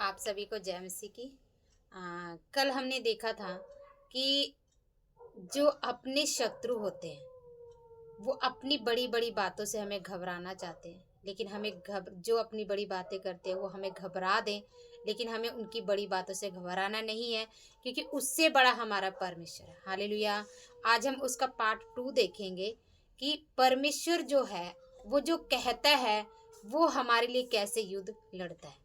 आप सभी को जय मसीह की। कल हमने देखा था कि जो अपने शत्रु होते हैं वो अपनी बड़ी बड़ी बातों से हमें घबराना चाहते हैं, लेकिन हमें जो अपनी बड़ी बातें करते हैं वो हमें घबरा दें, लेकिन हमें उनकी बड़ी बातों से घबराना नहीं है, क्योंकि उससे बड़ा हमारा परमेश्वर है। हालेलुया। आज हम उसका पार्ट 2 देखेंगे कि परमेश्वर जो है वो जो कहता है वो हमारे लिए कैसे युद्ध लड़ता है।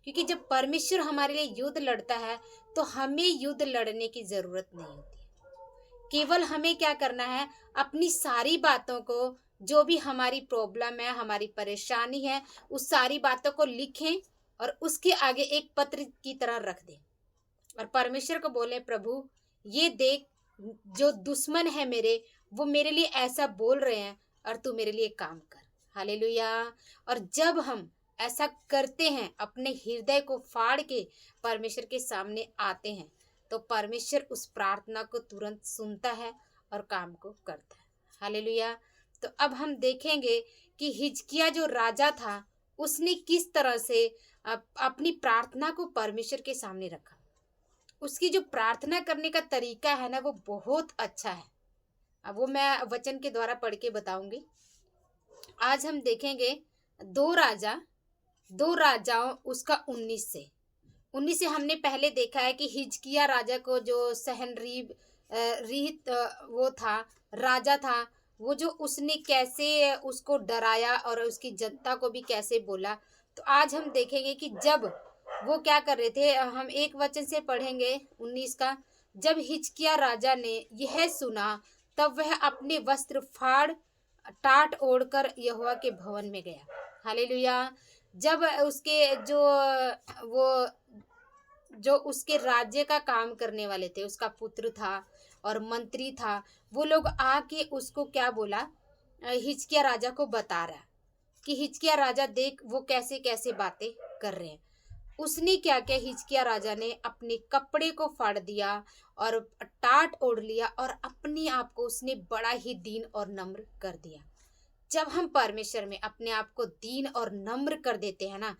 क्योंकि जब परमेश्वर हमारे लिए युद्ध लड़ता है तो हमें युद्ध लड़ने की जरूरत नहीं होती। केवल हमें क्या करना है, अपनी सारी बातों को, जो भी हमारी प्रॉब्लम है, हमारी परेशानी है, उस सारी बातों को लिखें और उसके आगे एक पत्र की तरह रख दें और परमेश्वर को बोले, प्रभु ये देख, जो दुश्मन है मेरे, वो मेरे लिए ऐसा बोल रहे हैं और तू मेरे लिए काम कर। हालेलुया। और जब हम ऐसा करते हैं, अपने हृदय को फाड़ के परमेश्वर के सामने आते हैं, तो परमेश्वर उस प्रार्थना को तुरंत सुनता है और काम को करता है। हालेलुया। तो अब हम देखेंगे कि हिजकिया जो राजा था उसने किस तरह से अपनी प्रार्थना को परमेश्वर के सामने रखा। उसकी जो प्रार्थना करने का तरीका है ना, वो बहुत अच्छा है। अब वो मैं वचन के द्वारा पढ़ के बताऊंगी। आज हम देखेंगे दो राजाओं उसका 19 से हमने पहले देखा है कि हिजकिया राजा को जो सहनरीब रीत वो था, राजा था, वो जो उसने कैसे उसको डराया और उसकी जनता को भी कैसे बोला। तो आज हम देखेंगे कि जब वो क्या कर रहे थे। हम एक वचन से पढ़ेंगे 19 का। जब हिजकिया राजा ने यह सुना तब वह अपने वस्त्र फाड़ टाट ओढ़कर यहोवा के भवन में गया। हालेलुया। जब उसके वो जो उसके राज्य का काम करने वाले थे, उसका पुत्र था और मंत्री था, वो लोग आके उसको क्या बोला, हिजकिया राजा को बता रहा कि हिजकिया राजा देख वो कैसे कैसे बातें कर रहे हैं। उसने क्या किया, हिजकिया राजा ने अपने कपड़े को फाड़ दिया और टाट ओढ़ लिया और अपने आप को उसने बड़ा ही दीन और नम्र कर दिया। जब हम परमेश्वर में अपने आप को दीन और नम्र कर देते हैं ना,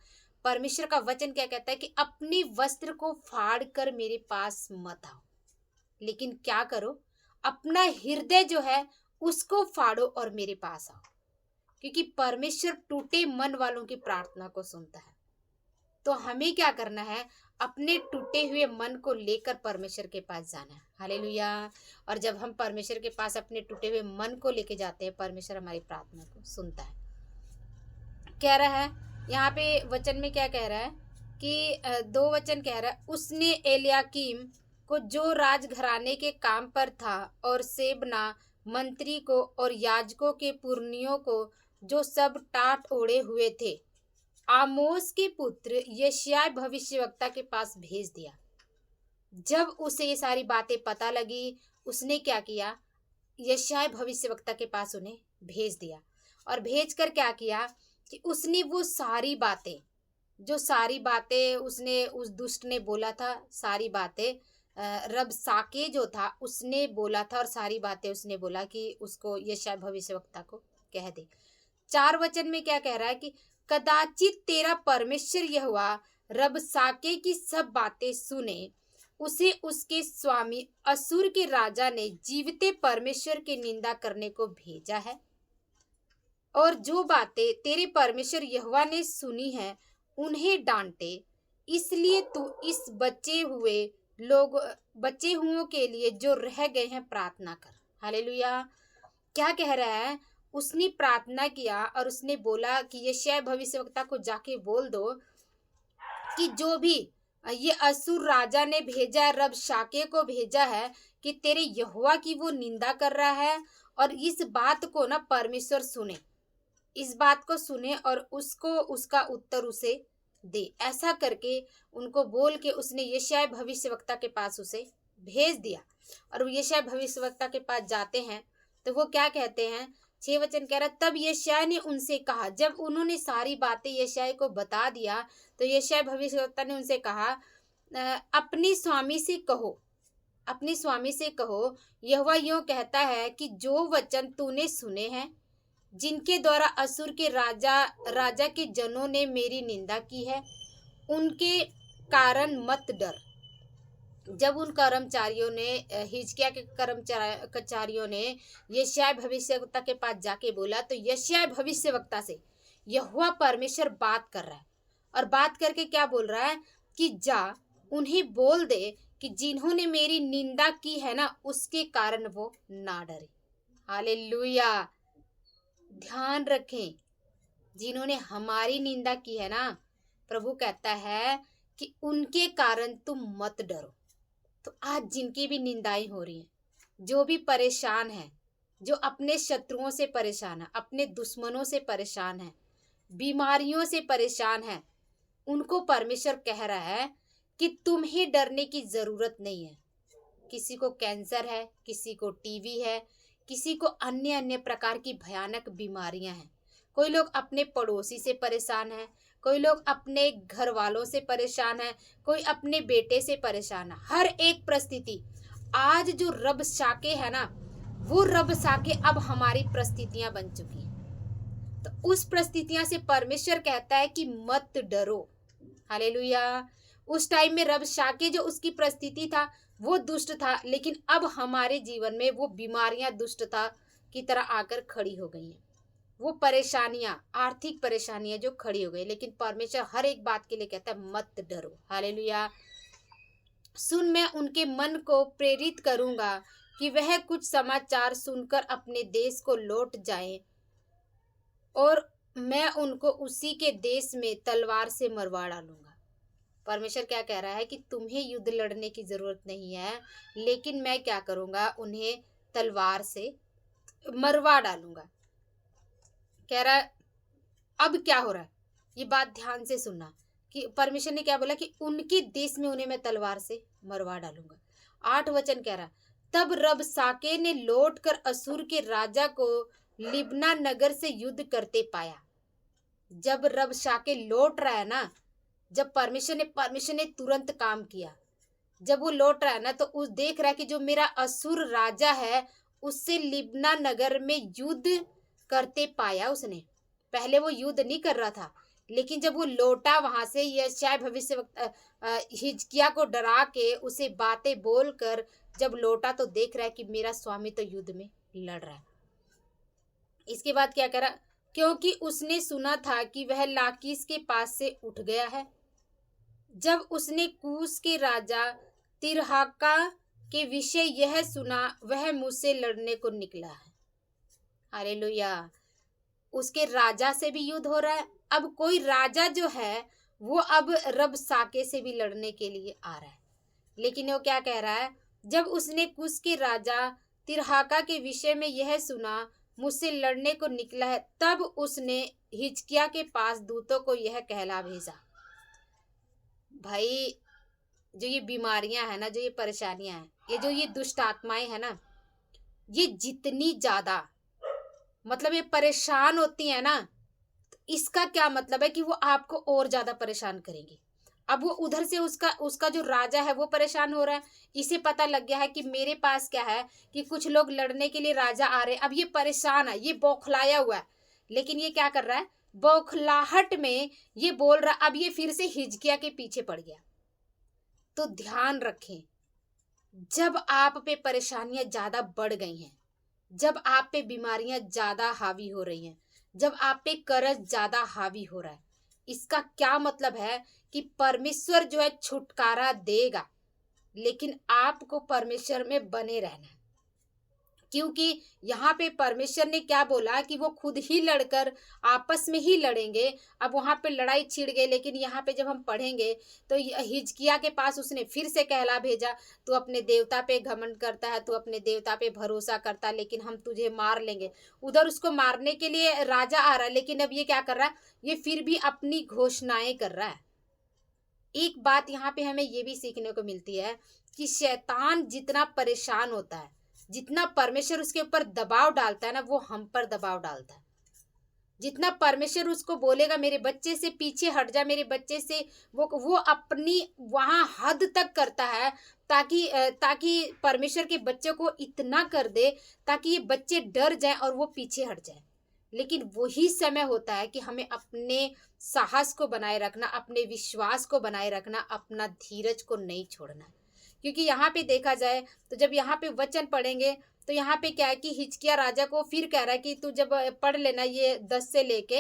परमेश्वर का वचन क्या कहता है कि अपने वस्त्र को फाड़ कर मेरे पास मत आओ, लेकिन क्या करो, अपना हृदय जो है उसको फाड़ो और मेरे पास आओ, क्योंकि परमेश्वर टूटे मन वालों की प्रार्थना को सुनता है। तो हमें क्या करना है, अपने टूटे हुए मन को लेकर परमेश्वर के पास जाना है। हालेलुया। और जब हम परमेश्वर के पास अपने टूटे हुए मन को लेके जाते हैं, परमेश्वर हमारी प्रार्थना को सुनता है। कह रहा है यहाँ पे वचन में, क्या कह रहा है कि 2 वचन कह रहा है, उसने एलियाकीम को जो राजघराने के काम पर था और सेबना मंत्री को और याजकों के पुरनियों को जो सब टाट ओढ़े हुए थे, आमोस के पुत्र यशायाह भविष्यवक्ता के पास भेज दिया। जब उसे ये सारी बातें पता लगी, उसने क्या किया, यशायाह भविष्यवक्ता के पास उन्हें भेज दिया और भेजकर क्या किया कि उसने वो सारी बातें उसने उस दुष्ट ने बोला था, सारी बातें रबसाके जो था उसने बोला था और सारी बातें उसने बोला कि उसको यशायाह भविष्यवक्ता को कह दे। 4 वचन में क्या कह रहा है कि कदाचित तेरा परमेश्वर यहोवा रबसाके की सब बातें सुने। उसे उसके स्वामी असुर के राजा ने जीवते परमेश्वर की निंदा करने को भेजा है, और जो बातें तेरे परमेश्वर यहोवा ने सुनी है उन्हें डांटे। इसलिए तू इस बचे हुओं के लिए जो रह गए हैं प्रार्थना कर। हालेलुया। क्या कह रहा है, उसने प्रार्थना किया और उसने बोला कि यशायाह भविष्यवक्ता को जाके बोल दो कि जो भी ये असुर राजा ने भेजा, रबशाके को भेजा है, कि तेरे यहोवा की वो निंदा कर रहा है, और इस बात को ना परमेश्वर सुने, इस बात को सुने और उसको उसका उत्तर उसे दे। ऐसा करके उनको बोल के उसने यशायाह भविष्यवक्ता के पास उसे भेज दिया। और यशायाह भविष्यवक्ता के पास जाते हैं तो वो क्या कहते हैं, 6 वचन कह रहा, तब यशायाह ने उनसे कहा, जब उन्होंने सारी बातें यशायाह को बता दिया तो यशायाह भविष्यवक्ता ने उनसे कहा, अपने स्वामी से कहो यहोवा यूं कहता है कि जो वचन तूने सुने हैं, जिनके द्वारा असुर के राजा के जनों ने मेरी निंदा की है, उनके कारण मत डर। जब उन कर्मचारियों ने हिजकिय्याह के कर्मचारियों ने यशायाह भविष्यवक्ता के पास जाके बोला, तो यशायाह भविष्यवक्ता से यहोवा परमेश्वर बात कर रहा है, और बात करके क्या बोल रहा है कि जा उन्हें बोल दे कि जिन्होंने मेरी निंदा की है ना, उसके कारण वो ना डरे। हालेलुया। ध्यान रखें, जिन्होंने हमारी निंदा की है ना, प्रभु कहता है कि उनके कारण तुम मत डरो। तो आज जिनकी भी निंदाएं हो रही हैं, जो भी परेशान है, जो अपने शत्रुओं से परेशान है, अपने दुश्मनों से परेशान है, बीमारियों से परेशान है, उनको परमेश्वर कह रहा है कि तुम्हें डरने की जरूरत नहीं है। किसी को कैंसर है, किसी को टीबी है, किसी को अन्य अन्य प्रकार की भयानक बीमारियां हैं। कोई लोग अपने पड़ोसी से परेशान है, कोई लोग अपने घर वालों से परेशान है, कोई अपने बेटे से परेशान है। हर एक परिस्थिति, आज जो रब शाके है ना, वो रब शाके अब हमारी परिस्थितियां बन चुकी हैं। तो उस परिस्थितियां से परमेश्वर कहता है कि मत डरो। हालेलुया। उस टाइम में रब शाके जो उसकी परिस्थिति था वो दुष्ट था, लेकिन अब हमारे जीवन में वो बीमारियां दुष्टता की तरह आकर खड़ी हो गई हैं। वो परेशानियां, आर्थिक परेशानियां जो खड़ी हो गई, लेकिन परमेश्वर हर एक बात के लिए कहता है मत डरो। हालेलुया। सुन, मैं उनके मन को प्रेरित करूंगा कि वह कुछ समाचार सुनकर अपने देश को लौट जाएं, और मैं उनको उसी के देश में तलवार से मरवा डालूंगा। परमेश्वर क्या कह रहा है कि तुम्हें युद्ध लड़ने की जरूरत नहीं है, लेकिन मैं क्या करूंगा, उन्हें तलवार से मरवा डालूंगा। कह रहा है अब क्या हो रहा है, ये बात ध्यान से सुनना कि परमेश्वर ने क्या बोला कि उनके देश में उन्हें मैं तलवार से मरवा डालूंगा। 8 वचन कह रहा, तब रब शाके ने लौटकर असूर के राजा को लिब्ना नगर से युद्ध करते पाया। जब रब शाके लौट रहा है ना, जब परमेश्वर ने तुरंत काम किया। जब वो लौट रहा है ना, तो उस देख रहा है कि जो मेरा असुर राजा है उससे लिब्ना नगर में युद्ध करते पाया उसने। पहले वो युद्ध नहीं कर रहा था, लेकिन जब वो लौटा वहां से, यशायाह भविष्यवक्ता हिजकिय्याह को डरा के उसे बातें बोलकर जब लौटा, तो देख रहा है कि मेरा स्वामी तो युद्ध में लड़ रहा है। इसके बाद क्या करा, क्योंकि उसने सुना था कि वह लाकीश के पास से उठ गया है। जब उसने कूश के राजा तिरहाका के विषय यह सुना, वह मुझसे लड़ने को निकला है। हालेलुया। उसके राजा से भी युद्ध हो रहा है। अब कोई राजा जो है वो अब रब शाके से भी लड़ने के लिए आ रहा है, लेकिन वो क्या कह रहा है, जब उसने कूश के राजा तिरहाका के विषय में यह सुना, मुझसे लड़ने को निकला है, तब उसने हिजकिय्याह के पास दूतों को यह कहला भेजा। भाई, जो ये बीमारियां है ना, जो ये परेशानियां हैं, ये जो ये दुष्ट आत्माएं है ना, ये जितनी ज्यादा मतलब ये परेशान होती है ना, तो इसका क्या मतलब है कि वो आपको और ज्यादा परेशान करेंगी। अब वो उधर से उसका जो राजा है वो परेशान हो रहा है। इसे पता लग गया है कि मेरे पास क्या है कि कुछ लोग लड़ने के लिए राजा आ रहे हैं। अब ये परेशान है, ये बौखलाया हुआ है, लेकिन ये क्या कर रहा है, बौखलाहट में ये बोल रहा, अब ये फिर से हिजकिय्याह के पीछे पड़ गया। तो ध्यान रखें, जब आप पे परेशानियां ज्यादा बढ़ गई हैं, जब आप पे बीमारियां ज्यादा हावी हो रही हैं, जब आप पे कर्ज ज्यादा हावी हो रहा है, इसका क्या मतलब है कि परमेश्वर जो है छुटकारा देगा, लेकिन आपको परमेश्वर में बने रहना है। क्योंकि यहाँ पे परमेश्वर ने क्या बोला कि वो खुद ही लड़कर आपस में ही लड़ेंगे। अब वहाँ पे लड़ाई छिड़ गई, लेकिन यहाँ पे जब हम पढ़ेंगे तो हिजकिय्याह के पास उसने फिर से कहला भेजा, तू अपने देवता पे घमंड करता है, तू अपने देवता पे भरोसा करता है, लेकिन हम तुझे मार लेंगे। उधर उसको मारने के लिए राजा आ रहा है, लेकिन अब ये क्या कर रहा है, ये फिर भी अपनी घोषणाएं कर रहा है। एक बात यहाँ पे हमें ये भी सीखने को मिलती है कि शैतान जितना परेशान होता है, जितना परमेश्वर उसके ऊपर दबाव डालता है ना, वो हम पर दबाव डालता है। जितना परमेश्वर उसको बोलेगा मेरे बच्चे से पीछे हट जा, मेरे बच्चे से, वो अपनी वहां हद तक करता है, ताकि परमेश्वर के बच्चों को इतना कर दे ताकि ये बच्चे डर जाएं और वो पीछे हट जाएं। लेकिन वही समय होता है कि हमें अपने साहस को बनाए रखना, अपने विश्वास को बनाए रखना, अपना धीरज को नहीं छोड़ना। क्योंकि यहाँ पे देखा जाए तो जब यहाँ पे वचन पढ़ेंगे तो यहाँ पे क्या है कि हिजकिय्याह राजा को फिर कह रहा है कि तू जब पढ़ लेना ये 10 से लेके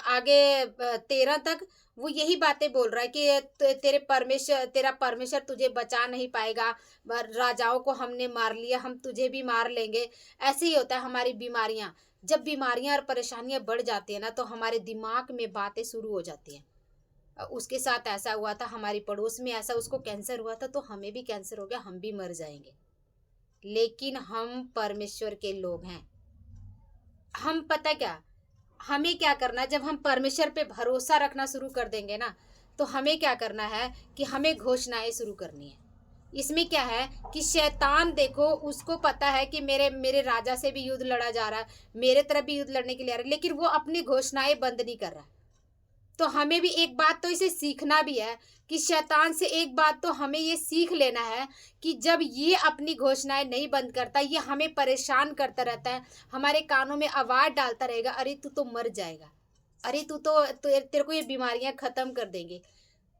आगे 13 तक, वो यही बातें बोल रहा है कि तेरा परमेश्वर तुझे बचा नहीं पाएगा, राजाओं को हमने मार लिया, हम तुझे भी मार लेंगे। ऐसे ही होता है हमारी बीमारियां, जब बीमारियां और परेशानियां बढ़ जाती है ना तो हमारे दिमाग में बातें शुरू हो जाती हैं। उसके साथ ऐसा हुआ था, हमारी पड़ोस में ऐसा, उसको कैंसर हुआ था तो हमें भी कैंसर हो गया, हम भी मर जाएंगे। लेकिन हम परमेश्वर के लोग हैं। हम पता क्या, हमें क्या करना है, जब हम परमेश्वर पे भरोसा रखना शुरू कर देंगे ना तो हमें क्या करना है कि हमें घोषणाएं शुरू करनी है। इसमें क्या है कि शैतान देखो, उसको पता है कि मेरे मेरे राजा से भी युद्ध लड़ा जा रहा है, मेरे तरफ भी युद्ध लड़ने के लिए आ रहा है, लेकिन वो अपनी घोषणाएं बंद नहीं कर रहा। तो हमें भी एक बात तो इसे सीखना भी है कि शैतान से एक बात तो हमें ये सीख लेना है कि जब ये अपनी घोषणाएं नहीं बंद करता, ये हमें परेशान करता रहता है, हमारे कानों में आवाज डालता रहेगा, अरे तू तो मर जाएगा, अरे तू तो तेरे को ये बीमारियां खत्म कर देंगे।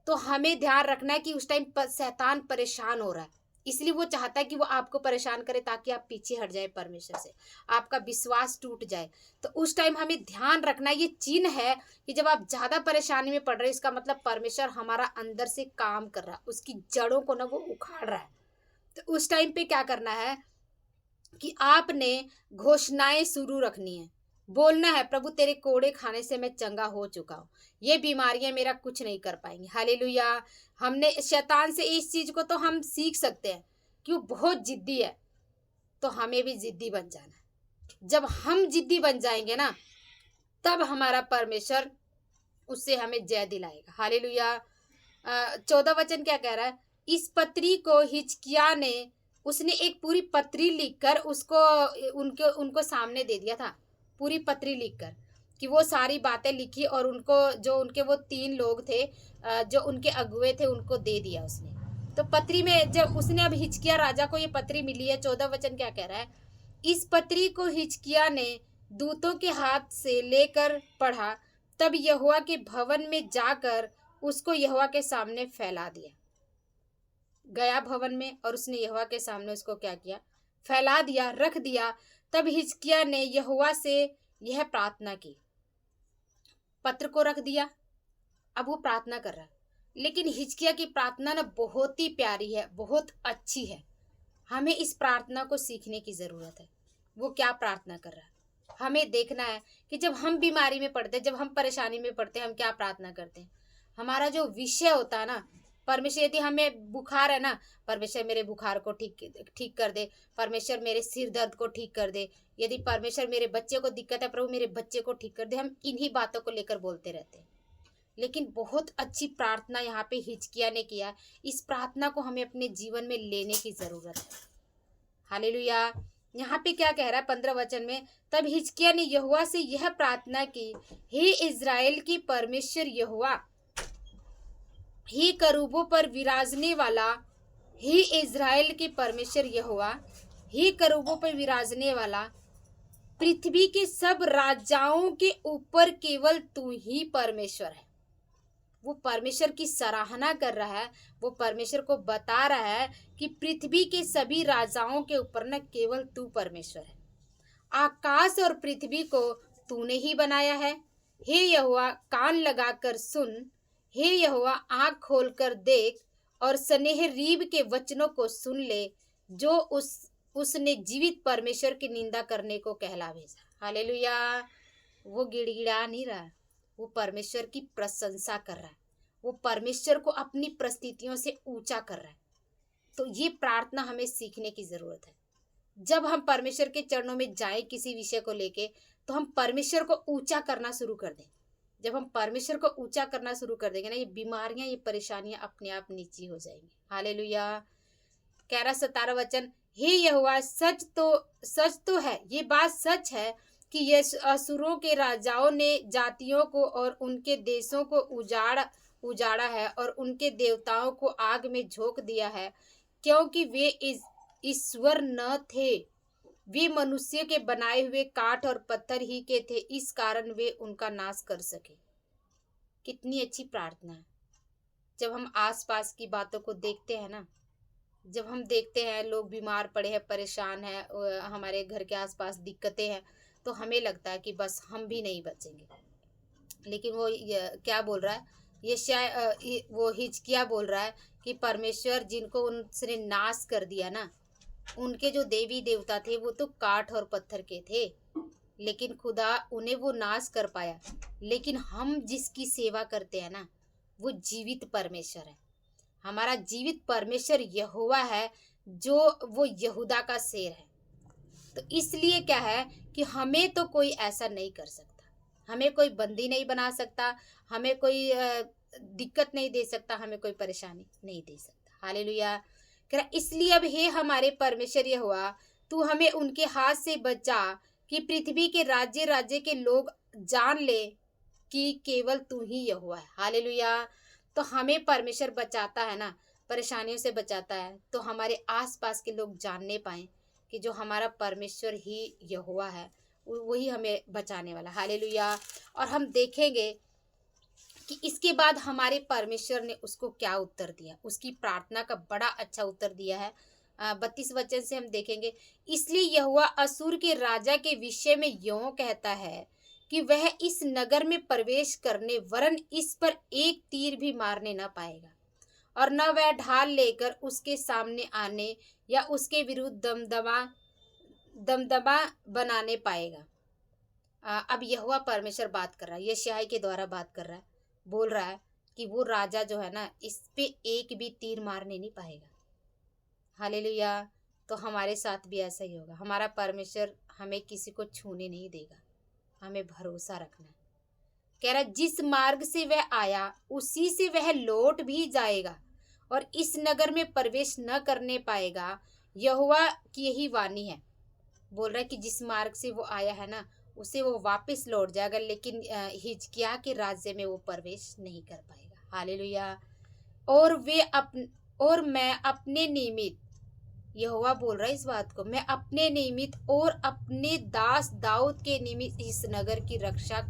तो हमें ध्यान रखना है कि उस टाइम शैतान परेशान हो रहा है, इसलिए वो चाहता है कि वो आपको परेशान करे ताकि आप पीछे हट जाए परमेश्वर से, आपका विश्वास टूट जाए। तो उस टाइम हमें ध्यान रखना, ये चिन्ह है कि जब आप ज्यादा परेशानी में पड़ रहे हैं, इसका मतलब परमेश्वर हमारा अंदर से काम कर रहा है, उसकी जड़ों को ना वो उखाड़ रहा है। तो उस टाइम पे क्या करना है कि आपने घोषणाएं शुरू रखनी है, बोलना है, प्रभु तेरे कोड़े खाने से मैं चंगा हो चुका हूँ, ये बीमारियां मेरा कुछ नहीं कर पाएंगी। हालेलुया। हमने शैतान से इस चीज को तो हम सीख सकते हैं कि वो बहुत जिद्दी है, तो हमें भी जिद्दी बन जाना है। जब हम जिद्दी बन जाएंगे ना तब हमारा परमेश्वर उससे हमें जय दिलाएगा। हालेलुया। 14 वचन क्या कह रहा है, इस पत्री को हिजकिय्याह ने, उसने एक पूरी पत्री लिखकर उसको उनको सामने दे दिया था, पूरी पत्री लिखकर कि वो सारी बातें लिखी और उनको, जो उनके वो 3 लोग थे जो उनके अगुए थे, उनको दे दिया उसने। तो पत्री में जब उसने, अब हिजकिय्याह राजा को ये पत्री मिली है, 14 वचन क्या कह रहा है, इस पत्री को हिजकिय्याह ने दूतों के हाथ से लेकर पढ़ा, तब यहोवा के भवन में जाकर उसको यहोवा के सामने फैला दिया। गया भवन में और उसने यहोवा के सामने उसको क्या किया, फैला दिया, रख दिया। तब हिजकिय्याह ने यहोवा से यह प्रार्थना की, पत्र को रख दिया, अब वो प्रार्थना कर रहा है। लेकिन हिजकिय्याह की प्रार्थना ना बहुत ही प्यारी है, बहुत अच्छी है, हमें इस प्रार्थना को सीखने की जरूरत है। वो क्या प्रार्थना कर रहा है, हमें देखना है कि जब हम बीमारी में पड़ते हैं, जब हम परेशानी में पड़ते हैं, हम क्या प्रार्थना करते हैं। हमारा जो विषय होता है ना, परमेश्वर, यदि हमें बुखार है ना, परमेश्वर मेरे बुखार को ठीक कर दे, परमेश्वर मेरे सिर दर्द को ठीक कर दे, यदि परमेश्वर मेरे बच्चे को दिक्कत है, प्रभु मेरे बच्चे को ठीक कर दे, हम इन्हीं बातों को लेकर बोलते रहते हैं। लेकिन बहुत अच्छी प्रार्थना यहाँ पे हिजकिय्याह ने किया, इस प्रार्थना को हमें अपने जीवन में लेने की जरूरत है। हालेलुया। यहाँ पे क्या कह रहा है 15 वचन में, तब हिजकिय्याह ने यहोवा से यह प्रार्थना की, हे इज़राइल की परमेश्वर यहोवा, ही करूबों पर विराजने वाला, ही इज़राइल के परमेश्वर यहोवा, ही करूबों पर विराजने वाला, पृथ्वी के सब राजाओं के ऊपर केवल तू ही परमेश्वर है। वो परमेश्वर की सराहना कर रहा है, वो परमेश्वर को बता रहा है कि पृथ्वी के सभी राजाओं के ऊपर न केवल तू परमेश्वर है। आकाश और पृथ्वी को तूने ही बनाया है। हे यहोवा कान लगाकर सुन, हे यहोवा आँख खोलकर देख और सनेहरीब के वचनों को सुन ले, जो उसने जीवित परमेश्वर की निंदा करने को कहला भेजा। हालेलुया। वो गिड़गिड़ा नहीं रहा, वो परमेश्वर की प्रशंसा कर रहा है, वो परमेश्वर को अपनी परिस्थितियों से ऊंचा कर रहा है। तो ये प्रार्थना हमें सीखने की जरूरत है। जब हम परमेश्वर के चरणों में जाएं किसी विषय को लेके, तो हम परमेश्वर को ऊंचा करना शुरू कर दें। जब हम परमेश्वर को ऊंचा करना शुरू कर देंगे ना, ये बीमारियां, ये परेशानियां अपने आप नीची हो जाएंगी। हालेलुया। कह रहा 17 वचन, हे यहोवा सच तो है, ये बात सच है कि ये असुरों के राजाओं ने जातियों को और उनके देशों को उजाड़ा है और उनके देवताओं को आग में झोंक दिया है, क्योंकि वे ईश्वर न थे, वे मनुष्य के बनाए हुए काठ और पत्थर ही के थे, इस कारण वे उनका नाश कर सके। कितनी अच्छी प्रार्थना है। जब हम आसपास की बातों को देखते हैं ना, जब हम देखते हैं लोग बीमार पड़े हैं, परेशान हैं, हमारे घर के आसपास दिक्कतें हैं, तो हमें लगता है कि बस हम भी नहीं बचेंगे। लेकिन वो क्या बोल रहा है, वो हिजकिय्याह बोल रहा है कि परमेश्वर जिनको उसने नाश कर दिया ना, उनके जो देवी देवता थे वो तो काठ और पत्थर के थे, लेकिन खुदा उन्हें वो नाश कर पाया। लेकिन हम जिसकी सेवा करते हैं ना, वो जीवित परमेश्वर है। हमारा जीवित परमेश्वर यहोवा है, जो वो यहूदा का शेर है। तो इसलिए क्या है कि हमें तो कोई ऐसा नहीं कर सकता, हमें कोई बंदी नहीं बना सकता, हमें कोई दिक्कत नहीं दे सकता, हमें कोई परेशानी नहीं दे सकता। हालेलुया। कह रहा इसलिए अब हे हमारे परमेश्वर यहोवा, तू हमें उनके हाथ से बचा, कि पृथ्वी के राज्य राज्य के लोग जान ले कि केवल तू ही यहोवा है। हालेलुया। तो हमें परमेश्वर बचाता है ना, परेशानियों से बचाता है, तो हमारे आसपास के लोग जानने पाएं कि जो हमारा परमेश्वर ही यहोवा है, वही हमें बचाने वाला। हालेलुया। और हम देखेंगे कि इसके बाद हमारे परमेश्वर ने उसको क्या उत्तर दिया, उसकी प्रार्थना का बड़ा अच्छा उत्तर दिया है। 32 वचन से हम देखेंगे, इसलिए यहोवा असूर के राजा के विषय में यों कहता है कि वह इस नगर में प्रवेश करने वरन इस पर एक तीर भी मारने न पाएगा, और न वह ढाल लेकर उसके सामने आने या उसके विरुद्ध दमदमा बनाने पाएगा। अब यहोवा परमेश्वर बात कर रहा है, यशायाह के द्वारा बात कर रहा है, बोल रहा है कि वो राजा जो है ना, इस पे एक भी तीर मारने नहीं पाएगा। हालेलुया। तो हमारे साथ भी ऐसा ही होगा। हमारा परमेश्वर हमें किसी को छूने नहीं देगा, हमें भरोसा रखना है। कह रहा जिस मार्ग से वह आया उसी से वह लौट भी जाएगा, और इस नगर में प्रवेश न करने पाएगा। यहोवा की यही वाणी है। बोल रहा है कि जिस मार्ग से वो आया है ना, उसे वो वापस लौट जाएगा, लेकिन हिजकिय्याह के राज्य में वो प्रवेश नहीं कर पाएगा। हालेलुया। और मैं अपने निमित्त, यहोवा बोल रहा है इस बात को, मैं अपने निमित्त और अपने दास दाऊद के निमित्त इस नगर की रक्षा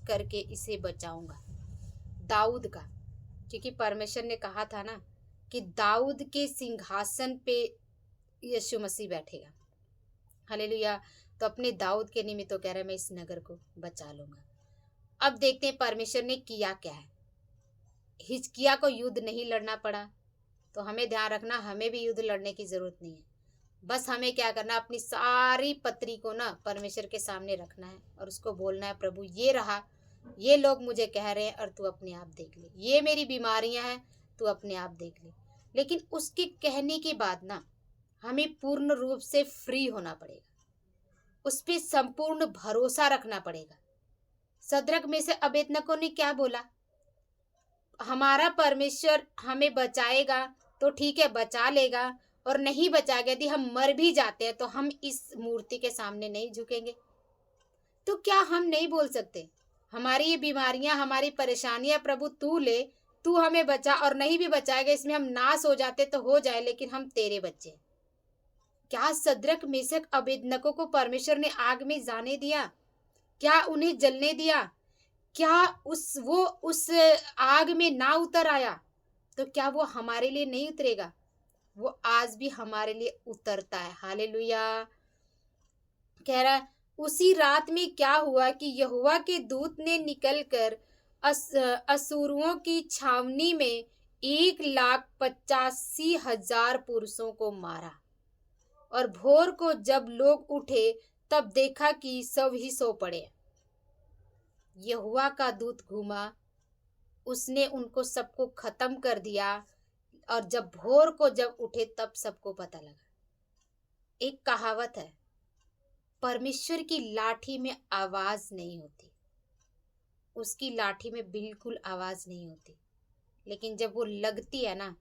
करके इसे बचाऊंगा। दाऊद का, क्योंकि परमेश्वर ने कहा था ना कि दाऊद के सिंहासन पे यीशु मसीह बैठेगा। हालेलुया। तो अपने दाऊद के निमित्त तो कह रहा है मैं इस नगर को बचा लूंगा। अब देखते हैं परमेश्वर ने किया क्या है। हिजकिय्याह को युद्ध नहीं लड़ना पड़ा, तो हमें ध्यान रखना, हमें भी युद्ध लड़ने की जरूरत नहीं है। बस हमें क्या करना, अपनी सारी पत्री को ना परमेश्वर के सामने रखना है और उसको बोलना है, प्रभु ये रहा, ये लोग मुझे कह रहे हैं और तू अपने आप देख ले, ये मेरी बीमारियां हैं, तू अपने आप देख ले। लेकिन उसके कहने के बाद ना हमें पूर्ण रूप से फ्री होना पड़ेगा, उस पर संपूर्ण भरोसा रखना पड़ेगा। सद्रक में से अबेदनगो ने क्या बोला, हमारा परमेश्वर हमें बचाएगा तो ठीक है, बचा लेगा, और नहीं बचाएगा, यदि हम मर भी जाते हैं तो हम इस मूर्ति के सामने नहीं झुकेंगे। तो क्या हम नहीं बोल सकते, हमारी ये बीमारियां, हमारी परेशानियां प्रभु तू ले, तू हमें बचा, और नहीं भी बचाएगा, इसमें हम नाश हो जाते तो हो जाए, लेकिन हम तेरे बच्चे। क्या सद्रक मेशक अबेदनगो को परमेश्वर ने आग में जाने दिया? क्या उन्हें जलने दिया? क्या वो उस आग में ना उतर आया? तो क्या वो हमारे लिए नहीं उतरेगा? वो आज भी हमारे लिए उतरता है। हालेलुया। कह रहा है उसी रात में क्या हुआ कि यहोवा के दूत ने निकलकर असुरुओं की छावनी में 1,85,000 पुरुषों को मारा, और भोर को जब लोग उठे तब देखा कि सब ही सो पड़े। यहोवा का दूत घूमा, उसने उनको सबको खत्म कर दिया, और जब भोर को जब उठे तब सबको पता लगा। एक कहावत है, परमेश्वर की लाठी में आवाज नहीं होती, उसकी लाठी में बिल्कुल आवाज नहीं होती, लेकिन जब वो लगती है ना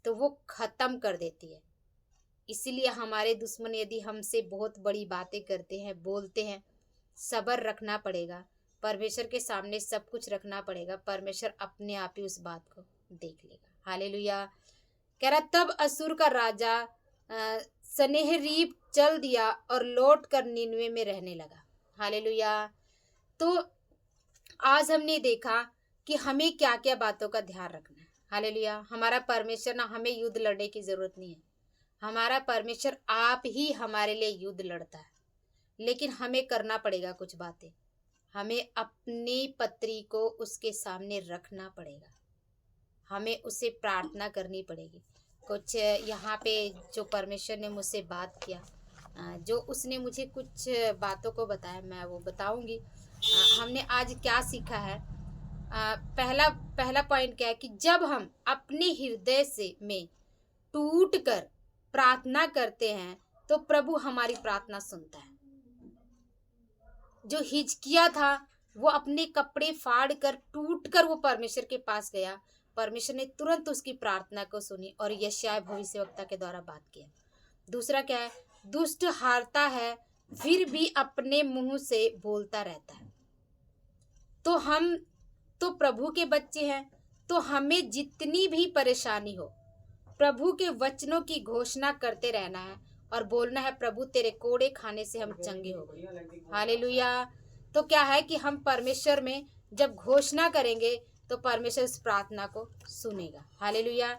तो वो खत्म कर देती है। इसीलिए हमारे दुश्मन यदि हमसे बहुत बड़ी बातें करते हैं, बोलते हैं, सब्र रखना पड़ेगा, परमेश्वर के सामने सब कुछ रखना पड़ेगा। परमेश्वर अपने आप ही उस बात को देख लेगा। हालेलुया। कह रहा तब असुर का राजा सनेहरीब चल दिया और लौट कर नीनवे में रहने लगा। हालेलुया। तो आज हमने देखा कि हमें क्या क्या बातों का ध्यान रखना है। हालेलुया। हमारा परमेश्वर ना, हमें युद्ध लड़ने की जरूरत नहीं है। हमारा परमेश्वर आप ही हमारे लिए युद्ध लड़ता है, लेकिन हमें करना पड़ेगा कुछ बातें। हमें अपनी पत्री को उसके सामने रखना पड़ेगा, हमें उससे प्रार्थना करनी पड़ेगी। कुछ यहाँ पे जो परमेश्वर ने मुझसे बात किया, जो उसने मुझे कुछ बातों को बताया, मैं वो बताऊंगी। हमने आज क्या सीखा है। पहला पहला पॉइंट क्या है कि जब हम अपने हृदय से में टूट कर प्रार्थना करते हैं तो प्रभु हमारी प्रार्थना सुनता है। जो हिजकिया था वो अपने कपड़े फाड़ कर टूट कर वो परमेश्वर के पास गया, परमेश्वर ने तुरंत उसकी प्रार्थना को सुनी और यशायाह भविष्यवक्ता के द्वारा बात किया। दूसरा क्या है, दुष्ट हारता है फिर भी अपने मुंह से बोलता रहता है। तो हम तो प्रभु के बच्चे हैं, तो हमें जितनी भी परेशानी हो प्रभु के वचनों की घोषणा करते रहना है और बोलना है, प्रभु तेरे कोड़े खाने से हम चंगे हो गए। हालेलुया। तो क्या है कि हम परमेश्वर में जब घोषणा करेंगे तो परमेश्वर उस प्रार्थना को सुनेगा। हालेलुया।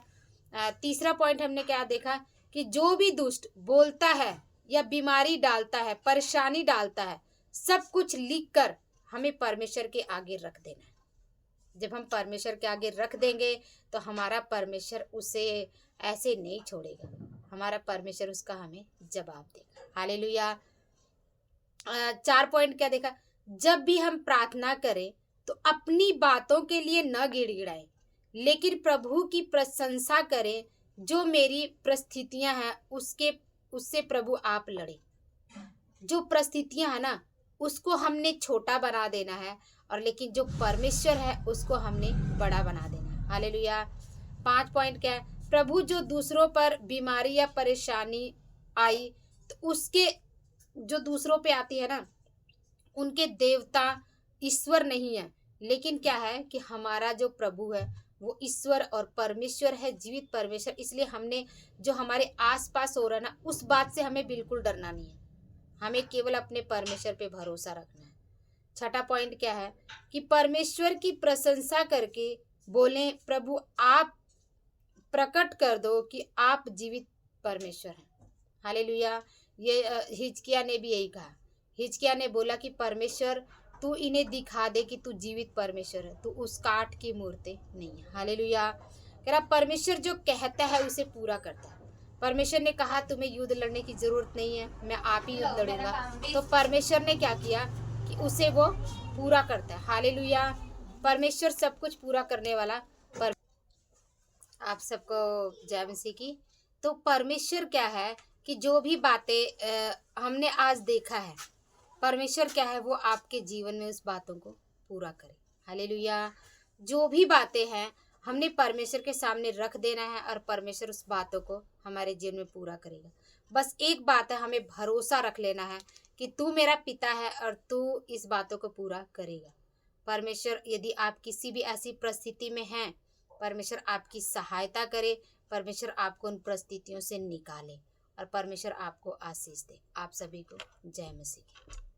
तीसरा पॉइंट हमने क्या देखा कि जो भी दुष्ट बोलता है या बीमारी डालता है, परेशानी डालता है, सब कुछ लिख कर हमें परमेश्वर के आगे रख देना है। जब हम परमेश्वर के आगे रख देंगे तो हमारा परमेश्वर उसे ऐसे नहीं छोड़ेगा, हमारा परमेश्वर उसका हमें जवाब देगा। हालेलुया। 4 पॉइंट क्या देखा, जब भी हम प्रार्थना करें तो अपनी बातों के लिए न गिड़गिड़ाएं, लेकिन प्रभु की प्रशंसा करें। जो मेरी परिस्थितियां हैं उससे प्रभु आप लड़े। जो परिस्थितियां हैं ना उसको हमने छोटा बना देना है, और लेकिन जो परमेश्वर है उसको हमने बड़ा बना देना है। हालेलुया। 5 पॉइंट क्या है, प्रभु जो दूसरों पर बीमारी या परेशानी आई तो उसके जो दूसरों पे आती है ना, उनके देवता ईश्वर नहीं है, लेकिन क्या है कि हमारा जो प्रभु है वो ईश्वर और परमेश्वर है, जीवित परमेश्वर। इसलिए हमने जो हमारे आसपास हो रहा है ना, उस बात से हमें बिल्कुल डरना नहीं है, हमें केवल अपने परमेश्वर पे भरोसा रखना है। 6 पॉइंट क्या है कि परमेश्वर की प्रशंसा करके बोलें, प्रभु आप प्रकट कर दो कि आप जीवित परमेश्वर हैं। हालेलुया। ये हिजकिया ने भी यही कहा। हिजकिया ने बोला कि परमेश्वर तू इन्हें दिखा दे कि तू जीवित परमेश्वर है, तू उस काठ की मूर्ति नहीं है। हालेलुया। कह रहा परमेश्वर जो कहता है उसे पूरा करता है। परमेश्वर ने कहा तुम्हें युद्ध लड़ने की जरूरत नहीं है, मैं आप ही युद्ध लड़ूंगा, तो परमेश्वर ने क्या किया कि उसे वो पूरा करता है। हालेलुया। परमेश्वर सब कुछ पूरा करने वाला आप सबको जय मसीह की। तो परमेश्वर क्या है कि जो भी बातें हमने आज देखा है, परमेश्वर क्या है वो आपके जीवन में उस बातों को पूरा करे। हालेलुया। जो भी बातें हैं हमने परमेश्वर के सामने रख देना है और परमेश्वर उस बातों को हमारे जीवन में पूरा करेगा। बस एक बात है, हमें भरोसा रख लेना है कि तू मेरा पिता है और तू इस बातों को पूरा करेगा। परमेश्वर यदि आप किसी भी ऐसी परिस्थिति में हैं, परमेश्वर आपकी सहायता करे, परमेश्वर आपको उन परिस्थितियों से निकाले और परमेश्वर आपको आशीष दे। आप सभी को जय मसीह की।